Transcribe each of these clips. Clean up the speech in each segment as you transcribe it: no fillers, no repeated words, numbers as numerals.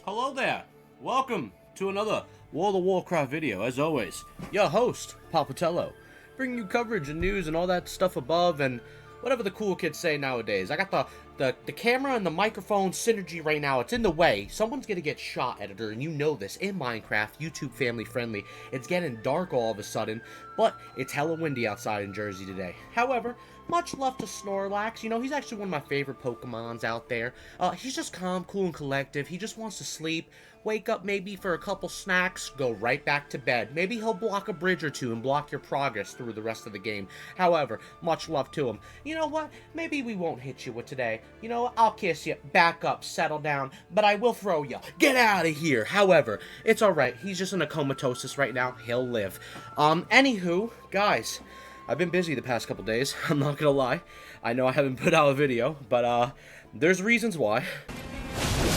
Hello there. Welcome to another World of Warcraft video. As always, your host, Papatello, bringing you coverage and news and all that stuff above and whatever the cool kids say nowadays. I got the camera and the microphone synergy right now. It's in the way. Someone's gonna get shot, editor, and you know this. In Minecraft, YouTube family friendly. It's getting dark all of a sudden, but it's hella windy outside in Jersey today. However, much love to Snorlax. You know, he's actually one of my favorite Pokemons out there. He's just calm, cool, and collective. He just wants to sleep, wake up maybe for a couple snacks, go right back to bed. Maybe he'll block a bridge or two and block your progress through the rest of the game. However, much love to him. You know what? Maybe we won't hit you with today. You know what? I'll kiss you, back up, settle down, but I will throw you. Get out of here. However, it's alright. He's just in a comatosis right now. He'll live. Anywho, guys, I've been busy the past couple days, I'm not gonna lie. I know I haven't put out a video, but there's reasons why.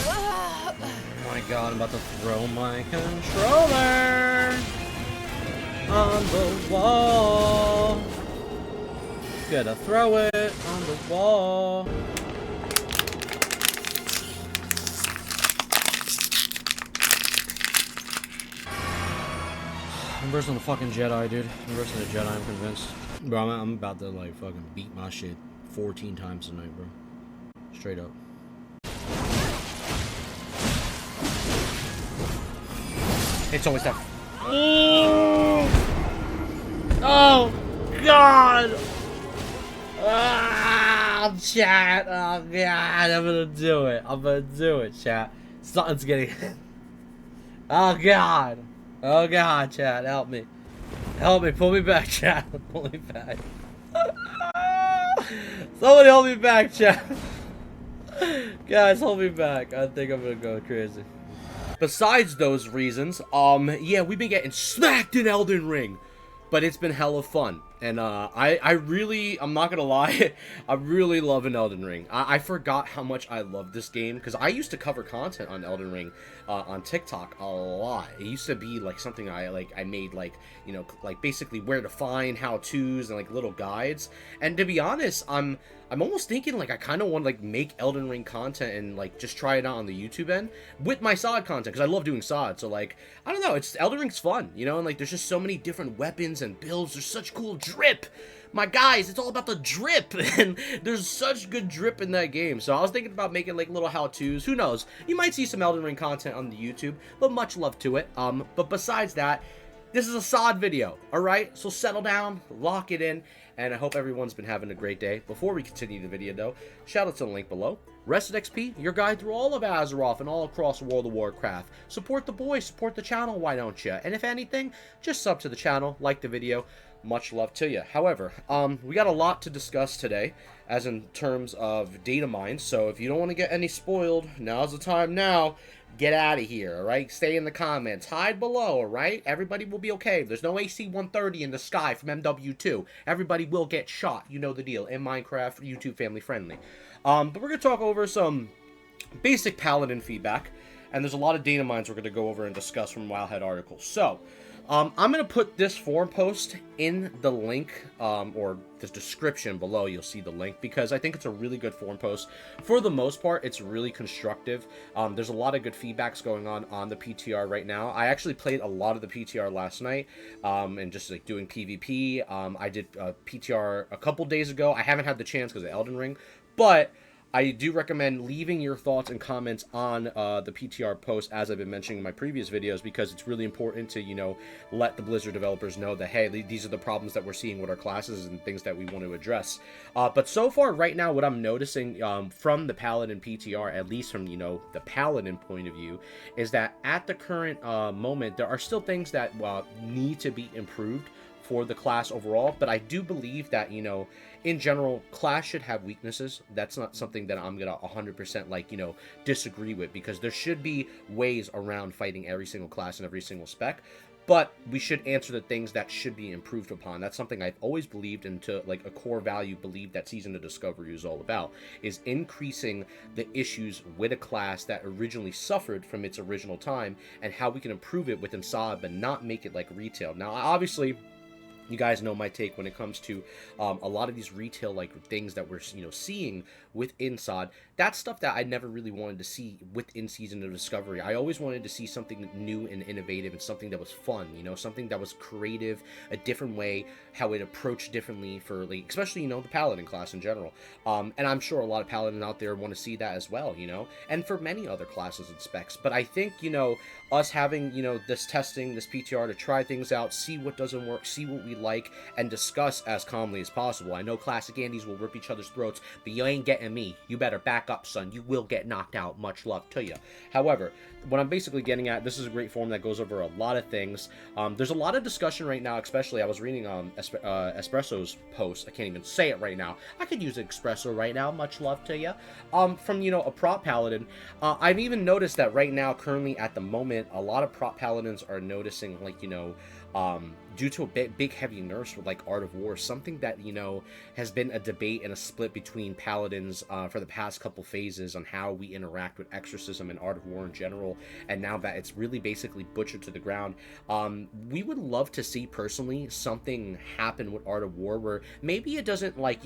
Oh my god, I'm about to throw my controller on the wall. Gotta throw it on the wall. I'm versing the fucking Jedi, dude. I'm versing the Jedi, I'm convinced. Bro, I'm about to, like, fucking beat my shit 14 times tonight, bro. Straight up. It's always that. Oh, God! Ah, chat! Oh, God, I'm gonna do it. I'm gonna do it, chat. Something's getting... Oh, God! Oh god, chat, help me. Help me, pull me back, chat. Pull me back. Somebody hold me back, chat. Guys, hold me back. I think I'm gonna go crazy. Besides those reasons, yeah, we've been getting smacked in Elden Ring. But it's been hella fun. And I'm not gonna lie, I'm really loving Elden Ring. I forgot how much I love this game, because I used to cover content on Elden Ring on TikTok a lot. It used to be like something I made, like, you know, like basically where to find how-tos and like little guides. And to be honest, I'm almost thinking like I kind of want to like make Elden Ring content and like just try it out on the YouTube end with my SOD content, because I love doing SOD. So like, I don't know, it's Elden Ring's fun, you know, and like there's just so many different weapons and builds. There's such cool drip. My guys, it's all about the drip, and there's such good drip in that game. So I was thinking about making like little how-tos. Who knows? You might see some Elden Ring content on the YouTube, but much love to it. But besides that, this is a SOD video, alright? So settle down, lock it in, and I hope everyone's been having a great day. Before we continue the video though, shout out to the link below. Reset XP, your guide through all of Azeroth and all across World of Warcraft. Support the boys, support the channel, why don't you? And if anything, just sub to the channel, like the video. Much love to you. However, we got a lot to discuss today, as in terms of Datamines, so if you don't want to get any spoiled, now's the time now. Get out of here, alright? Stay in the comments. Hide below, alright? Everybody will be okay. There's no AC-130 in the sky from MW2. Everybody will get shot. You know the deal. In Minecraft, YouTube family friendly. But we're going to talk over some basic Paladin feedback, and there's a lot of Datamines we're going to go over and discuss from Wildhead articles. So, I'm going to put this forum post in the link, or the description below. You'll see the link, because I think it's a really good forum post. For the most part, it's really constructive. There's a lot of good feedbacks going on the PTR right now. I actually played a lot of the PTR last night, and just like doing PvP. I did PTR a couple days ago. I haven't had the chance because of Elden Ring, but I do recommend leaving your thoughts and comments on the PTR post, as I've been mentioning in my previous videos, because it's really important to, you know, let the Blizzard developers know that, hey, these are the problems that we're seeing with our classes and things that we want to address. But so far, right now, what I'm noticing from the Paladin PTR, at least from, you know, the Paladin point of view, is that at the current moment, there are still things that need to be improved for the class overall, but I do believe that, you know, in general, class should have weaknesses. That's not something that I'm gonna 100% like, you know, disagree with, because there should be ways around fighting every single class and every single spec, but we should answer the things that should be improved upon. That's something I've always believed into, like a core value belief that Season of Discovery is all about, is increasing the issues with a class that originally suffered from its original time, and how we can improve it within SOD, but not make it like retail. Now, obviously, You guys know my take when it comes to a lot of these retail like things that we're seeing within SOD. That's stuff that I never really wanted to see within Season of Discovery. I always wanted to see something new and innovative and something that was fun, something that was creative, a different way, how it approached differently for like, especially the Paladin class in general. And I'm sure a lot of Paladins out there want to see that as well, and for many other classes and specs. But I think us having this testing, this PTR to try things out, see what doesn't work, see what we like, and discuss as calmly as possible. I know classic Andes will rip each other's throats, but you ain't getting me. You better back up, son. You will get knocked out. Much love to you. However, what I'm basically getting at, this is a great forum that goes over a lot of things. There's a lot of discussion right now, especially I was reading Espresso's post. I can't even say it right now. I could use Espresso right now. Much love to you. From a prop paladin. I've even noticed that right now, currently at the moment, a lot of prop paladins are noticing, like, due to a big heavy nerfs with like Art of War, something that has been a debate and a split between paladins for the past couple phases on how we interact with exorcism and Art of War in general, and now that it's really basically butchered to the ground, we would love to see personally something happen with Art of War where maybe it doesn't like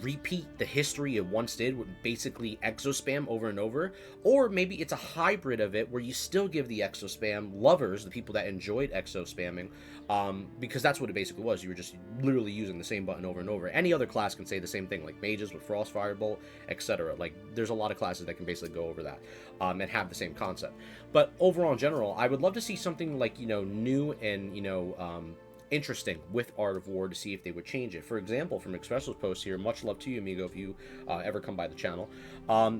repeat the history it once did with basically exo spam over and over, or maybe it's a hybrid of it where you still give the exo spam lovers, the people that enjoyed exo spamming, because that's what it basically was. You were just literally using the same button over and over. Any other class can say the same thing, like mages with Frost Firebolt, etc. Like there's a lot of classes that can basically go over that and have the same concept. But overall in general, I would love to see something like new and interesting with Art of War to see if they would change it. For example, from Expresso's post here, much love to you, amigo, if you ever come by the channel,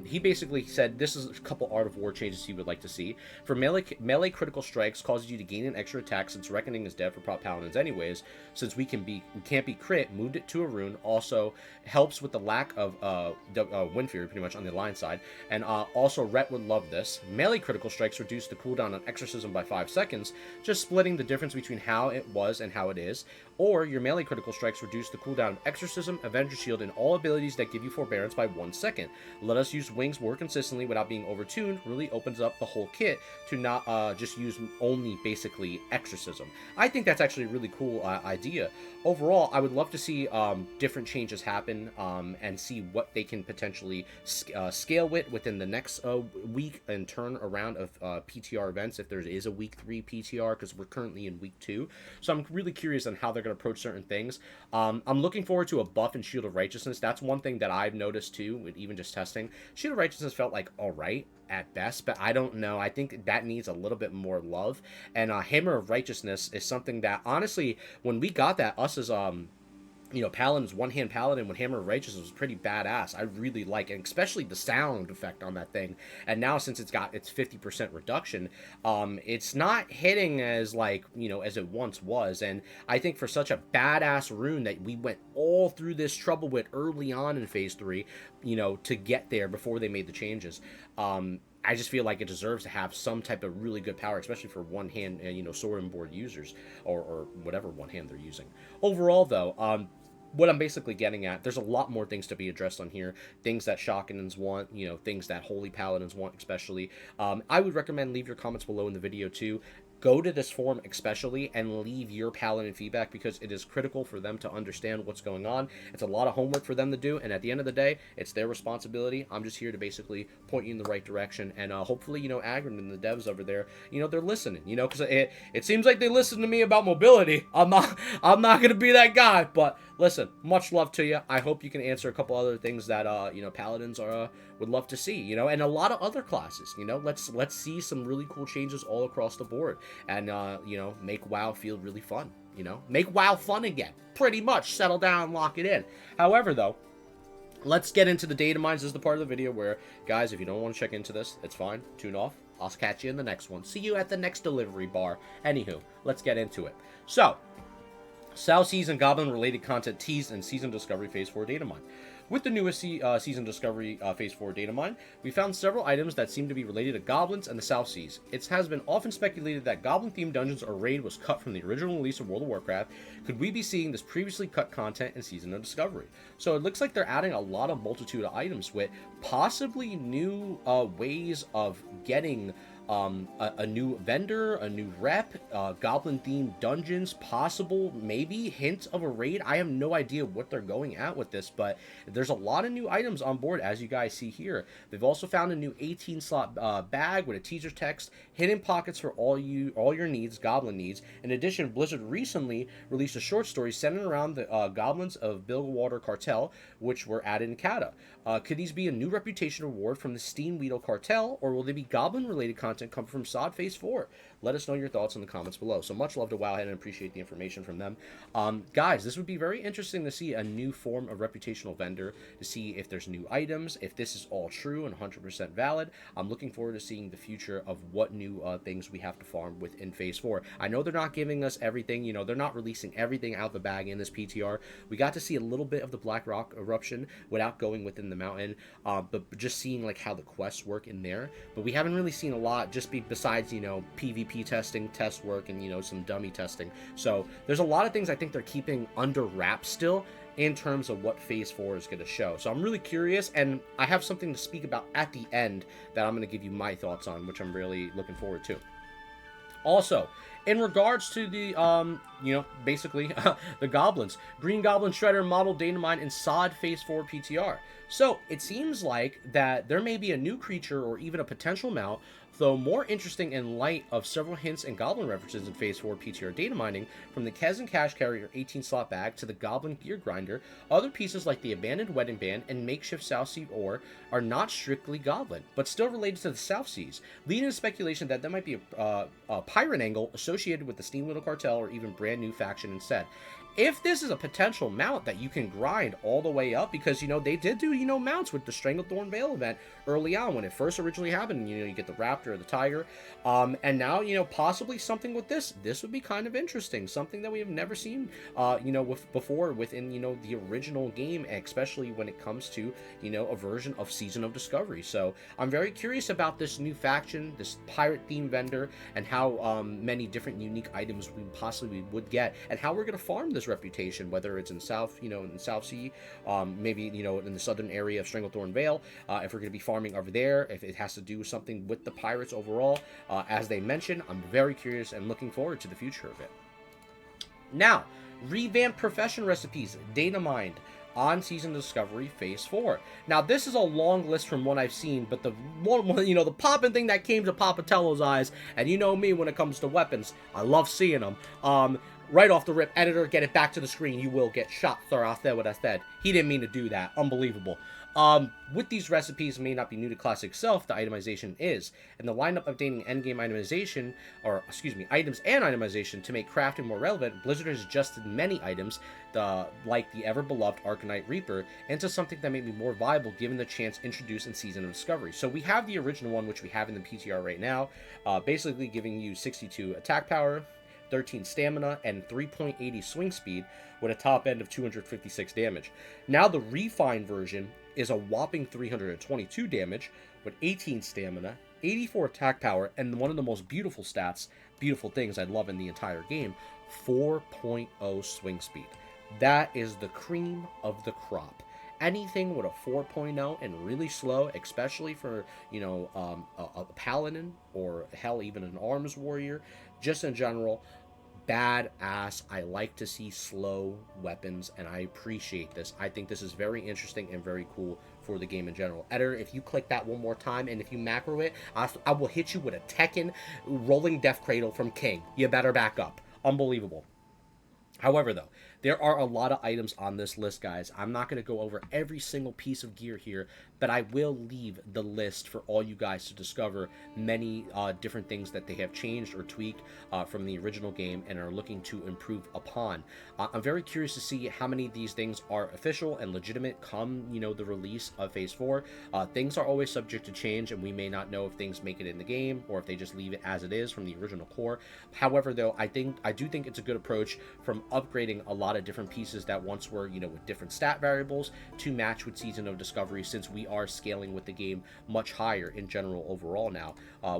he basically said this is a couple Art of War changes he would like to see. For melee critical strikes causes you to gain an extra attack since Reckoning is dead for prop paladins anyways. Since we can't be crit, moved it to a rune. Also helps with the lack of Wind Fury pretty much on the alliance side, and also Rhett would love this. Melee critical strikes reduce the cooldown on Exorcism by 5 seconds, just splitting the difference between how it was and how it is. Or your melee critical strikes reduce the cooldown of Exorcism, Avenger Shield, and all abilities that give you forbearance by 1 second. Let us use wings more consistently without being overtuned really opens up the whole kit to not just use only basically Exorcism. I think that's actually a really cool idea. Overall, I would love to see different changes happen and see what they can potentially scale within the next week and turn around of PTR events, if there is a week 3 PTR, because we're currently in week 2. So I'm really curious on how they're going to approach certain things. I'm looking forward to a buff in Shield of Righteousness. That's one thing that I've noticed too, with even just testing. Shield of Righteousness felt like alright at best, but I don't know. I think that needs a little bit more love. And Hammer of Righteousness is something that, honestly, when we got that, us as Paladin's one-hand Paladin with Hammer of Righteousness was pretty badass. I really like it, especially the sound effect on that thing. And now since it's got its 50% reduction, it's not hitting as as it once was. And I think for such a badass rune that we went all through this trouble with early on in Phase 3, to get there before they made the changes, I just feel like it deserves to have some type of really good power, especially for one-hand, sword and board users, or whatever one hand they're using. Overall, though, what I'm basically getting at, there's a lot more things to be addressed on here. Things that Shockanins want, things that Holy Paladins want, especially. I would recommend leave your comments below in the video, too. Go to this forum especially and leave your Paladin feedback, because it is critical for them to understand what's going on. It's a lot of homework for them to do, and at the end of the day, it's their responsibility. I'm just here to basically point you in the right direction, and hopefully, Agron and the devs over there, they're listening, because it seems like they listen to me about mobility. I'm not going to be that guy, but listen, much love to you. I hope you can answer a couple other things that, Paladins would love to see, and a lot of other classes, let's see some really cool changes all across the board. And, make WoW feel really fun, Make WoW fun again. Pretty much. Settle down, lock it in. However, though, let's get into the Datamines. This is the part of the video where, guys, if you don't want to check into this, it's fine. Tune off. I'll catch you in the next one. See you at the next delivery bar. Anywho, let's get into it. So, South Seas and Goblin-related content teased in Season Discovery Phase 4 Datamine. With the newest Season Discovery Phase 4 Datamine, we found several items that seem to be related to goblins and the South Seas. It has been often speculated that goblin-themed dungeons or raid was cut from the original release of World of Warcraft. Could we be seeing this previously cut content in Season of Discovery? So it looks like they're adding a lot of multitude of items with possibly new ways of getting a new vendor, a new rep, goblin-themed dungeons, possible, maybe, hint of a raid. I have no idea what they're going at with this, but there's a lot of new items on board, as you guys see here. They've also found a new 18-slot bag with a teaser text, hidden pockets for all your needs, goblin needs. In addition, Blizzard recently released a short story centered around the goblins of Bilgewater Cartel, which were added in Kata. Could these be a new reputation reward from the Steam Weedle Cartel, or will they be goblin-related content come from Sod Phase 4? Let us know your thoughts in the comments below. So much love to Wowhead and appreciate the information from them. Guys, this would be very interesting to see a new form of reputational vendor, to see if there's new items, if this is all true and 100% valid. I'm looking forward to seeing the future of what new things we have to farm within Phase 4. I know they're not giving us everything, you know, they're not releasing everything out the bag in this PTR. We got to see a little bit of the Black Rock eruption without going within the mountain, but just seeing like how the quests work in there. But we haven't really seen a lot, just besides, you know, PvP testing, test work, and, you know, some dummy testing. So there's a lot of things I think they're keeping under wraps still in terms of what Phase 4 is going to show. So I'm really curious, and I have something to speak about at the end that I'm going to give you my thoughts on, which I'm really looking forward to. Also, in regards to the, you know, basically, the goblins, Green Goblin Shredder model Datamine in Sod Phase 4 PTR. So, it seems like that there may be a new creature or even a potential mount, though more interesting in light of several hints and goblin references in Phase 4 PTR data mining, from the Kez and Cash Carrier 18-slot bag to the Goblin Gear Grinder. Other pieces like the Abandoned Wedding Band and makeshift South Sea ore are not strictly goblin, but still related to the South Seas, leading to speculation that there might be a pirate angle associated with the Steam Little Cartel or even brand new faction instead. If this is a potential mount that you can grind all the way up, because, you know, they did do, you know, mounts with the Stranglethorn Veil event early on when it first originally happened. You know, you get the Raptor or the Tiger, and now, you know, possibly something with this would be kind of interesting, something that we have never seen, you know, before within, you know, the original game, especially when it comes to, you know, a version of Season of Discovery. So I'm very curious about this new faction, this pirate themed vendor, and how many different unique items we possibly would get, and how we're going to farm this reputation, whether it's in South, you know, in the South Sea, maybe, you know, in the southern area of Stranglethorn Vale, if we're going to be farming over there, if it has to do something with the pirates overall. As they mentioned, I'm very curious and looking forward to the future of it. Now, Revamped Profession Recipes, Datamines, on Season Discovery Phase 4. Now, this is a long list from what I've seen, but the one, you know, the popping thing that came to Papatello's eyes, and you know me when it comes to weapons, I love seeing them. Right off the rip, editor, get it back to the screen. You will get shot, sir. I said what I said. He didn't mean to do that. Unbelievable. With these recipes, may not be new to Classic itself, the itemization is. And the lineup updating endgame itemization, or excuse me, items and itemization to make crafting more relevant, Blizzard has adjusted many items, like the ever-beloved Arcanite Reaper, into something that may be more viable given the chance introduced in Season of Discovery. So we have the original one, which we have in the PTR right now, basically giving you 62 attack power, 13 stamina, and 3.80 swing speed with a top end of 256 damage. Now the refined version is a whopping 322 damage with 18 stamina, 84 attack power, and one of the most beautiful stats, beautiful things I love in the entire game, 4.0 swing speed. That is the cream of the crop. Anything with a 4.0 and really slow, especially for, you know, a paladin or hell, even an arms warrior, just in general, badass. I like to see slow weapons, and I appreciate this. I think this is very interesting and very cool for the game in general. Editor, if you click that one more time, and if you macro it, I will hit you with a Tekken rolling Death Cradle from King. You better back up. Unbelievable. However, though, there are a lot of items on this list, guys. I'm not going to go over every single piece of gear here, but I will leave the list for all you guys to discover many different things that they have changed or tweaked from the original game and are looking to improve upon. I'm very curious to see how many of these things are official and legitimate come, you know, the release of Phase 4. Things are always subject to change, and we may not know if things make it in the game or if they just leave it as it is from the original core. However, though, I do think it's a good approach from upgrading a lot of different pieces that once were, you know, with different stat variables to match with Season of Discovery, since we are scaling with the game much higher in general overall now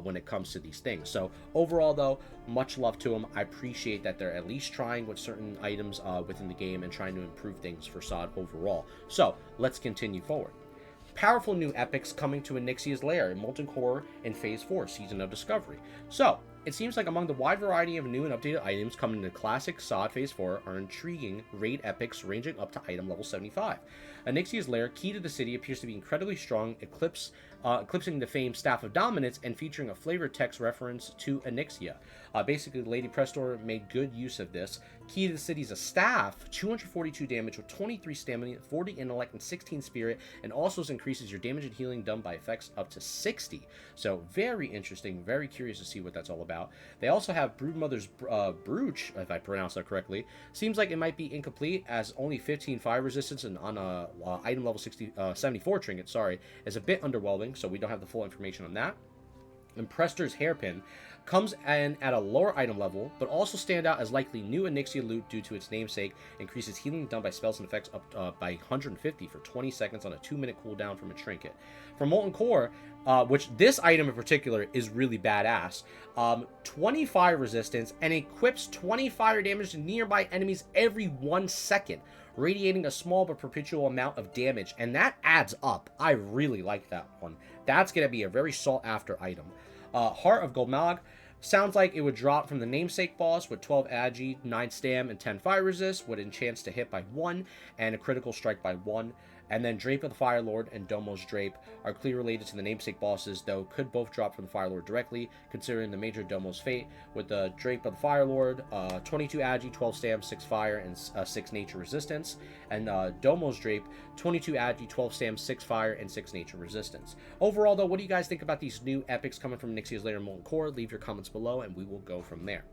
when it comes to these things. So overall, though, much love to them. I appreciate that they're at least trying with certain items within the game and trying to improve things for SOD overall. So let's continue forward. powerful new epics coming to Onyxia's Lair in Molten Core in Phase 4, Season of Discovery. So, it seems like among the wide variety of new and updated items coming to Classic SOD Phase 4 are intriguing raid epics ranging up to item level 75. Onyxia's Lair, key to the city, appears to be incredibly strong, eclipsing the famed Staff of Dominance and featuring a flavored text reference to Onyxia. Basically, Lady Prestor made good use of this. Key to the city is a staff, 242 damage with 23 stamina, 40 intellect, and 16 spirit, and also increases your damage and healing done by effects up to 60. So, very interesting, very curious to see what that's all about. They also have Broodmother's Brooch, if I pronounce that correctly. Seems like it might be incomplete, as only 15 fire resistance and on a item level 74 trinket, is a bit underwhelming, so we don't have the full information on that. And Prestor's Hairpin comes in at a lower item level, but also stand out as likely new Onyxia loot due to its namesake, increases healing done by spells and effects up by 150 for 20 seconds on a 2-minute cooldown from a trinket. For Molten Core, which this item in particular is really badass, 20 fire resistance and equips 20 fire damage to nearby enemies every 1 second, radiating a small but perpetual amount of damage, and that adds up. I really like that one. That's going to be a very sought after item. Heart of Golmag sounds like it would drop from the namesake boss with 12 agi, 9 stam, and 10 fire resist, with enchants to hit by 1 and a critical strike by 1. And then Drape of the Firelord and Domo's Drape are clearly related to the namesake bosses, though could both drop from the Firelord directly, considering the major Domo's fate, with the Drape of the Firelord, 22 agi, 12 stam, 6 fire, and 6 nature resistance, and Domo's Drape, 22 agi, 12 stam, 6 fire, and 6 nature resistance. Overall, though, what do you guys think about these new epics coming from Onyxia's Lair and Molten Core? Leave your comments below, and we will go from there.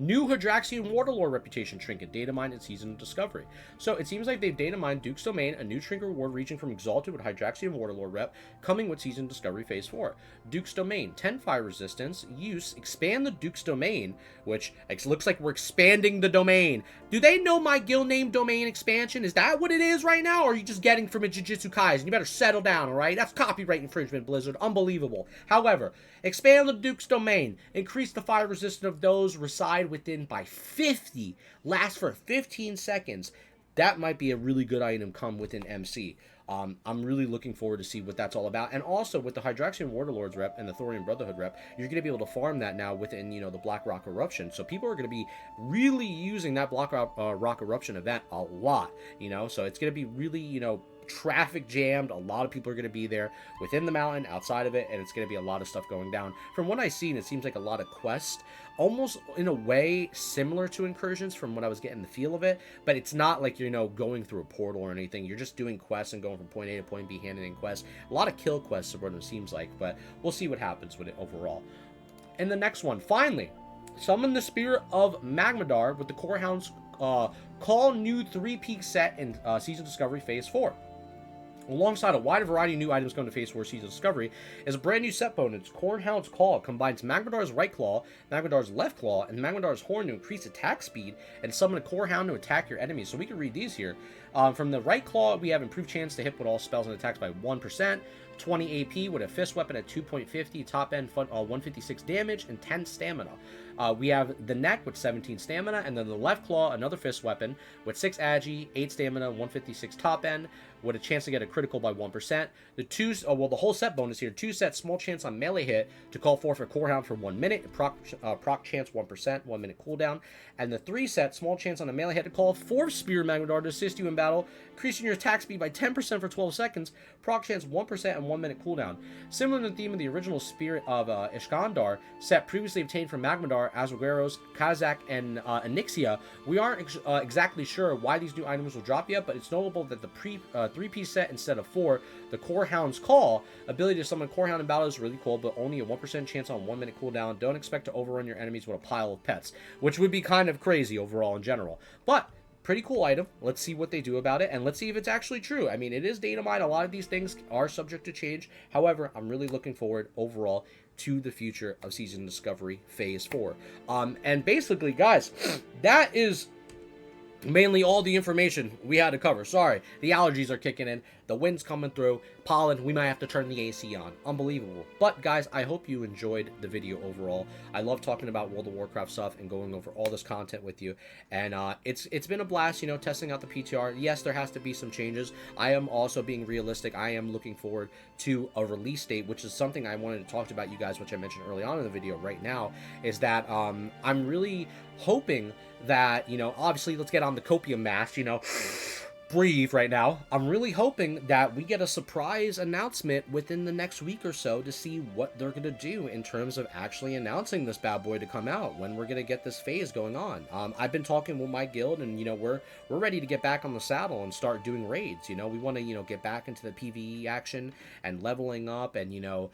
New Hydraxion Waterlord reputation trinket, data mined in Season of Discovery. So it seems like they've data mined Duke's Domain, a new trinket reward reaching from Exalted with Hydraxion Waterlord rep, coming with Season of Discovery Phase 4. Duke's Domain, 10 fire resistance, use, expand the Duke's Domain, which looks like we're expanding the domain. Do they know my guild name domain expansion? Is that what it is right now, or are you just getting from a Jujutsu Kaisen? You better settle down, alright? That's copyright infringement, Blizzard. Unbelievable. However, expand the Duke's Domain, increase the fire resistance of those reside within by 50, last for 15 seconds. That might be a really good item come within MC. I'm really looking forward to see what that's all about. And also with the Hydraxion Waterlords rep and the Thorian Brotherhood rep, you're going to be able to farm that now within, the Black Rock Eruption. So people are going to be really using that Black Rock Eruption event a lot, so it's going to be really, traffic jammed. A lot of people are going to be there within the mountain, outside of it, and it's going to be a lot of stuff going down. From what I've seen, it seems like a lot of quests, almost in a way similar to incursions from what I was getting the feel of it, but it's not like you're going through a portal or anything. You're just doing quests and going from point A to point B, handing in quests. A lot of kill quests is what it seems like, but we'll see what happens with it overall. And the next one, finally, summon the Spirit of Magmadar with the Core Hounds Call new 3-peak set in Season Discovery Phase 4. Alongside a wide variety of new items coming to Phase 4 Season Discovery is a brand new set bonus. Cornhound's Call combines Magmadar's right claw, Magmadar's left claw, and Magmadar's horn to increase attack speed and summon a Corehound to attack your enemies. So we can read these here. From the right claw, we have improved chance to hit with all spells and attacks by 1%, 20 AP with a fist weapon at 2.50, top end 156 damage, and 10 stamina. We have the neck with 17 stamina, and then the left claw, another fist weapon with 6 agi, 8 stamina, 156 top end, with a chance to get a critical by 1%. The whole set bonus here, 2 sets, small chance on melee hit to call forth a Corehound for 1 minute, proc chance 1%, 1 minute cooldown, and the 3 set, small chance on a melee hit to call forth Spirit of Magmadar to assist you in battle, increasing your attack speed by 10% for 12 seconds, proc chance 1% and 1 minute cooldown. Similar to the theme of the original Spirit of Ishgandar set previously obtained from Magmadar, Azueros, Kazakh, and Onyxia, we aren't exactly sure why these new items will drop yet, but it's notable that the 3-piece set instead of 4, the Corehound's Call, ability to summon Corehound in battle is really cool, but only a 1% chance on 1 minute cooldown. Don't expect to overrun your enemies with a pile of pets, which would be kind of crazy overall in general. But pretty cool item. Let's see what they do about it, and let's see if it's actually true. I mean, it is data mined. A lot of these things are subject to change. However, I'm really looking forward overall to the future of Season Discovery Phase 4. And basically, guys, that is mainly all the information we had to cover. Sorry, the allergies are kicking in. The wind's coming through. Pollen, we might have to turn the AC on. Unbelievable. But, guys, I hope you enjoyed the video overall. I love talking about World of Warcraft stuff and going over all this content with you. And it's been a blast, you know, testing out the PTR. Yes, there has to be some changes. I am also being realistic. I am looking forward to a release date, which is something I wanted to talk about you guys, which I mentioned early on in the video right now, is that I'm really hoping that, you know, obviously let's get on the copium mask, you know, breathe right now. I'm really hoping that we get a surprise announcement within the next week or so to see what they're going to do in terms of actually announcing this bad boy to come out, when we're going to get this phase going on. I've been talking with my guild, and, you know, we're ready to get back on the saddle and start doing raids. You know, we want to, you know, get back into the PvE action and leveling up and, you know,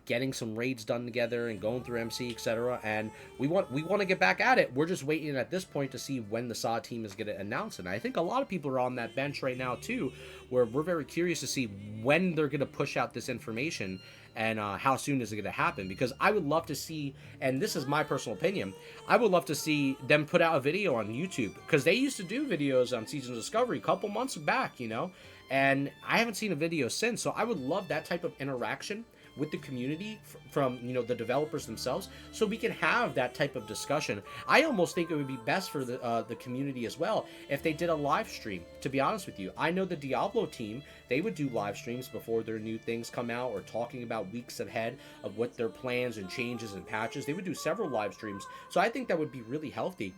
getting some raids done together and going through MC, etc. And we want to get back at it. We're just waiting at this point to see when the SAW team is going to announce it. And I think a lot of people are on that bench right now too, where we're very curious to see when they're going to push out this information and how soon is it going to happen, because I would love to see, and this is my personal opinion, I would love to see them put out a video on YouTube, because they used to do videos on Season Discovery a couple months back, you know, and I haven't seen a video since. So I would love that type of interaction with the community from, you know, the developers themselves, so we can have that type of discussion. I almost think it would be best for the community as well if they did a live stream, to be honest with you. I know the Diablo team, they would do live streams before their new things come out, or talking about weeks ahead of what their plans and changes and patches. They would do several live streams, so I think that would be really healthy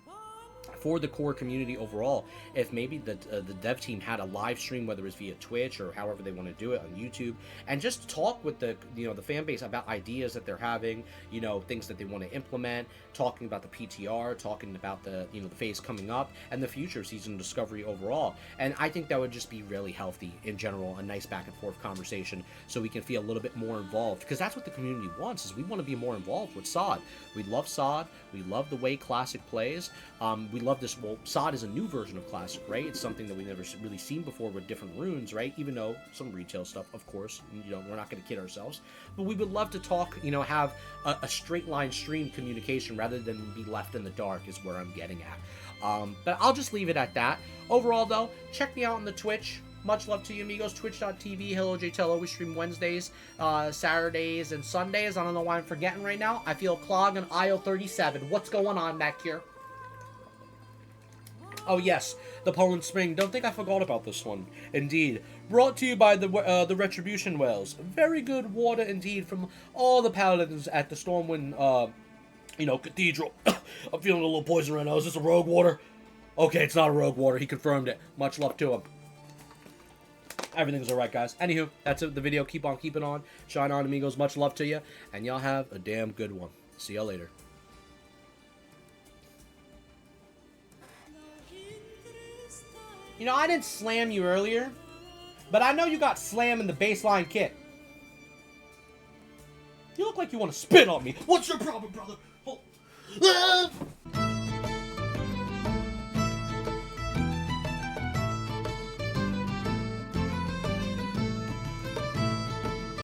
for the core community overall, if maybe the dev team had a live stream, whether it's via Twitch or however they want to do it on YouTube, and just talk with the, you know, the fan base about ideas that they're having, you know, things that they want to implement, talking about the PTR, talking about the, you know, the phase coming up and the future Season Discovery overall. And I think that would just be really healthy in general, a nice back and forth conversation, so we can feel a little bit more involved, because that's what the community wants, is we want to be more involved with SOD. We love SOD, we love the way Classic plays, we love this. Well, SOD is a new version of Classic, right? It's something that we've never really seen before with different runes, right? Even though some retail stuff, of course, you know, we're not going to kid ourselves, but we would love to talk, you know, have a straight line stream communication rather than be left in the dark, is where I'm getting at. But I'll just leave it at that. Overall, though, check me out on the Twitch. Much love to you, amigos. Twitch.tv, Hello JTello. We stream Wednesdays, Saturdays, and Sundays. I don't know why I'm forgetting right now. I feel clogged on aisle 37. What's going on back here? Oh yes, the Poland Spring. Don't think I forgot about this one. Indeed. Brought to you by the Retribution Wells. Very good water indeed from all the paladins at the Stormwind, you know, Cathedral. I'm feeling a little poison right now. Is this a rogue water? Okay, it's not a rogue water. He confirmed it. Much love to him. Everything's alright, guys. Anywho, that's it. The video. Keep on keeping on. Shine on, amigos. Much love to you. And y'all have a damn good one. See y'all later. You know, I didn't slam you earlier, but I know you got slam in the baseline kit. You look like you want to spit on me. What's your problem, brother? Oh.